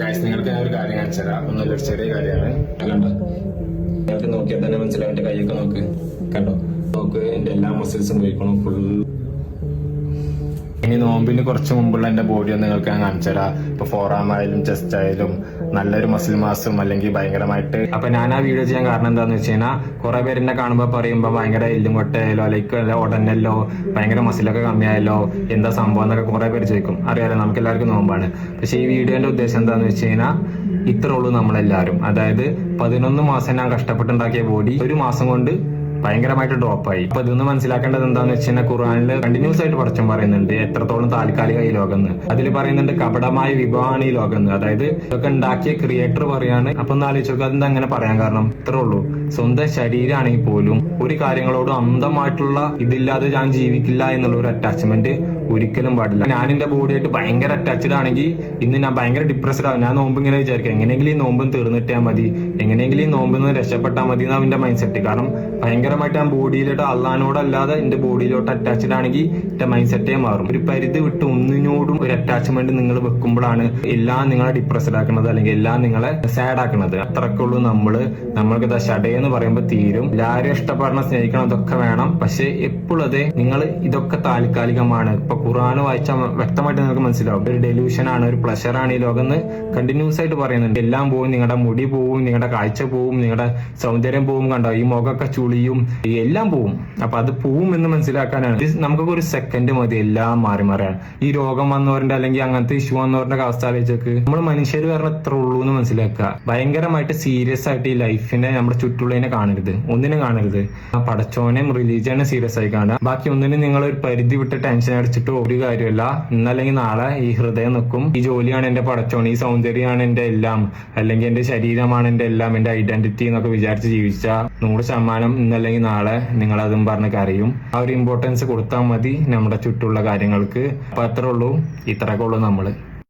Guys, നിങ്ങൾക്ക് ഞാൻ ഒരു കാര്യം കാണിച്ചുതരാം. ഒന്നൊരു ചെറിയ കാര്യമാണ്. കണ്ടോ, നിങ്ങൾക്ക് നോക്കിയാൽ തന്നെ മനസ്സിലാവും. എന്റെ കൈയൊക്കെ നോക്ക്, കണ്ടോ, നോക്ക്, എന്റെ എല്ലാ മസിൽസും പോയിക്കണം ഫുൾ. ഇനി നോമ്പിന് കുറച്ച് മുമ്പുള്ള എന്റെ ബോഡി ഒന്ന് നിങ്ങൾക്ക് ഞാൻ കാണിച്ചുതരാം. ഇപ്പൊ ഫോറാം ആയാലും ചെസ്റ്റ് ആയാലും നല്ലൊരു മസിൽ മാസും അല്ലെങ്കിൽ ഭയങ്കരമായിട്ട്. അപ്പൊ ഞാൻ ആ വീഡിയോ ചെയ്യാൻ കാരണം എന്താന്ന് വെച്ച് കഴിഞ്ഞാൽ കുറെ പേര് എന്നെ കാണുമ്പോ പറയുമ്പോ ഭയങ്കര എല്ലും കൊട്ടയായാലോ അല്ലെങ്കിൽ ഉടനല്ലോ ഭയങ്കര മസിലൊക്കെ കമ്മിയായല്ലോ, എന്താ സംഭവം എന്നൊക്കെ കുറെ പേര് ചോദിക്കും. അറിയാലോ, നമുക്ക് എല്ലാവർക്കും നോമ്പാണ്. പക്ഷെ ഈ വീഡിയോന്റെ ഉദ്ദേശം എന്താന്ന് വെച്ച് കഴിഞ്ഞാൽ ഇത്രേ ഉള്ളൂ നമ്മളെല്ലാവരും. അതായത് 11 മാസം ഞാൻ കഷ്ടപ്പെട്ടുണ്ടാക്കിയ ബോഡി ഒരു മാസം കൊണ്ട് ഭയങ്കരമായിട്ട് ഡ്രോപ്പായി. അപ്പൊ ഇതൊന്ന് മനസ്സിലാക്കേണ്ടത് എന്താന്ന് വെച്ച് കഴിഞ്ഞാൽ ഖുർആനിൽ കണ്ടിന്യൂസ് ആയിട്ട് പടച്ചോൻ പറയുന്നുണ്ട് എത്രത്തോളം താൽക്കാലിക ഈ ലോകം എന്ന്. അതിൽ പറയുന്നുണ്ട് കപടമായ വിഭവമാണ് ഈ ലോകം എന്ന്. അതായത് ഇതൊക്കെ ഉണ്ടാക്കിയ ക്രിയേറ്റർ പറയാണ്. അപ്പൊ ഒന്ന് ആലോചിച്ച് നോക്കുക, അതെന്താ അങ്ങനെ പറയാൻ കാരണം? ഇത്രേ ഉള്ളൂ. സ്വന്തം ശരീരമാണെങ്കിൽ പോലും ഒരു കാര്യങ്ങളോടും അന്ധമായിട്ടുള്ള ഇതില്ലാതെ ഞാൻ ജീവിക്കില്ല എന്നുള്ള ഒരു അറ്റാച്ച്മെന്റ് ഒരിക്കലും പാടില്ല. ഞാൻ എന്റെ ബോഡിയായിട്ട് ഭയങ്കര അറ്റാച്ച്ഡ് ആണെങ്കിൽ ഇന്ന് ഞാൻ ഭയങ്കര ഡിപ്രസ്ഡ് ആവും. ഞാൻ നോമ്പ് ഇങ്ങനെ വിചാരിക്കാം, എങ്ങനെയെങ്കിലും ഈ നോമ്പും തീർന്നിട്ടാൽ മതി, എങ്ങനെയെങ്കിലും ഈ നോമ്പിൽ നിന്ന് രക്ഷപ്പെട്ടാൽ മതി എന്നാണ് എന്റെ മൈൻഡ് സെറ്റ്. കാരണം ഭയങ്കരമായിട്ട് ഞാൻ ബോഡിയിലോട്ട് അള്ളഹാനോടല്ലാതെ എന്റെ ബോഡിയിലോട്ട് അറ്റാച്ച്ഡ് ആണെങ്കിൽ എന്റെ മൈൻഡ് സെറ്റേ മാറും. ഒരു പരിധി വിട്ട് ഒന്നിനോടും ഒരു അറ്റാച്ച്മെന്റ് നിങ്ങൾ വെക്കുമ്പോഴാണ് എല്ലാം നിങ്ങളെ ഡിപ്രസ്ഡ് ആക്കുന്നത് അല്ലെങ്കിൽ എല്ലാം നിങ്ങളെ സാഡ് ആക്കുന്നത്. അത്രക്കുള്ളൂ നമ്മൾക്ക് ഷടയെന്ന് പറയുമ്പോൾ തീരും. എല്ലാവരും ഇഷ്ടപ്പെടണം, സ്നേഹിക്കണം, ഇതൊക്കെ വേണം. പക്ഷെ എപ്പോഴും അതെ, നിങ്ങൾ ഇതൊക്കെ താൽക്കാലികമാണ്. ഇപ്പൊ ഖുർആൻ വായിച്ചാൽ വ്യക്തമായിട്ട് നിങ്ങൾക്ക് മനസ്സിലാവും. ഒരു ഡെലൂഷൻ ആണ്, ഒരു പ്ലഷർ ആണ് ഈ ലോകം എന്ന് കണ്ടിന്യൂസ് ആയിട്ട് പറയുന്നുണ്ട്. എല്ലാം പോവും, നിങ്ങളുടെ മുടി പോവും, നിങ്ങളുടെ കാഴ്ച പോവും, നിങ്ങളുടെ സൗന്ദര്യം പോവും. കണ്ടോ, ഈ മുഖമൊക്കെ ചുളിയും, എല്ലാം പോവും. അപ്പൊ അത് പോവും എന്ന് മനസ്സിലാക്കാനാണ്. നമുക്കൊക്കെ ഒരു സെക്കൻഡ് മതി എല്ലാം മാറി മാറാൻ. ഈ രോഗം വന്നവരുടെ അല്ലെങ്കിൽ അങ്ങനത്തെ ഇഷ്യൂ വന്നവരുടെ അവസ്ഥ ആലോചിച്ചേക്ക്. നമ്മൾ മനുഷ്യർ കാരണം എത്ര ഉള്ളൂ എന്ന് മനസ്സിലാക്കുക. ഭയങ്കരമായിട്ട് സീരിയസ് ആയിട്ട് ഈ ലൈഫിനെ നമ്മുടെ ചുറ്റുള്ളതിനെ കാണരുത്, ഒന്നിനും കാണരുത്. ആ പടച്ചോനെയും റിലീജിയനെ സീരിയസ് ആയി കാണുക. ബാക്കി ഒന്നിനും നിങ്ങൾ ഒരു പരിധി വിട്ട് ടെൻഷൻ അടിച്ചിട്ട് ഒരു കാര്യമല്ല. ഇന്നല്ലെങ്കിൽ നാളെ ഈ ഹൃദയം നിൽക്കും. ഈ ജോലിയാണ് എന്റെ പടച്ചോൺ, ഈ സൗന്ദര്യമാണ് എന്റെ എല്ലാം, അല്ലെങ്കിൽ എന്റെ ശരീരമാണ് എന്റെ എല്ലാം, എന്റെ ഐഡന്റിറ്റി എന്നൊക്കെ വിചാരിച്ച് ജീവിച്ച 100% ഇന്നല്ലെങ്കിൽ നാളെ നിങ്ങൾ അതും പറഞ്ഞ് കരയും. ആ ഒരു ഇമ്പോർട്ടൻസ് കൊടുത്താൽ മതി നമ്മുടെ ചുറ്റുള്ള കാര്യങ്ങൾക്ക്. അപ്പൊ അത്രേ ഉള്ളൂ, ഇത്രയൊക്കെ ഉള്ളൂ നമ്മള്.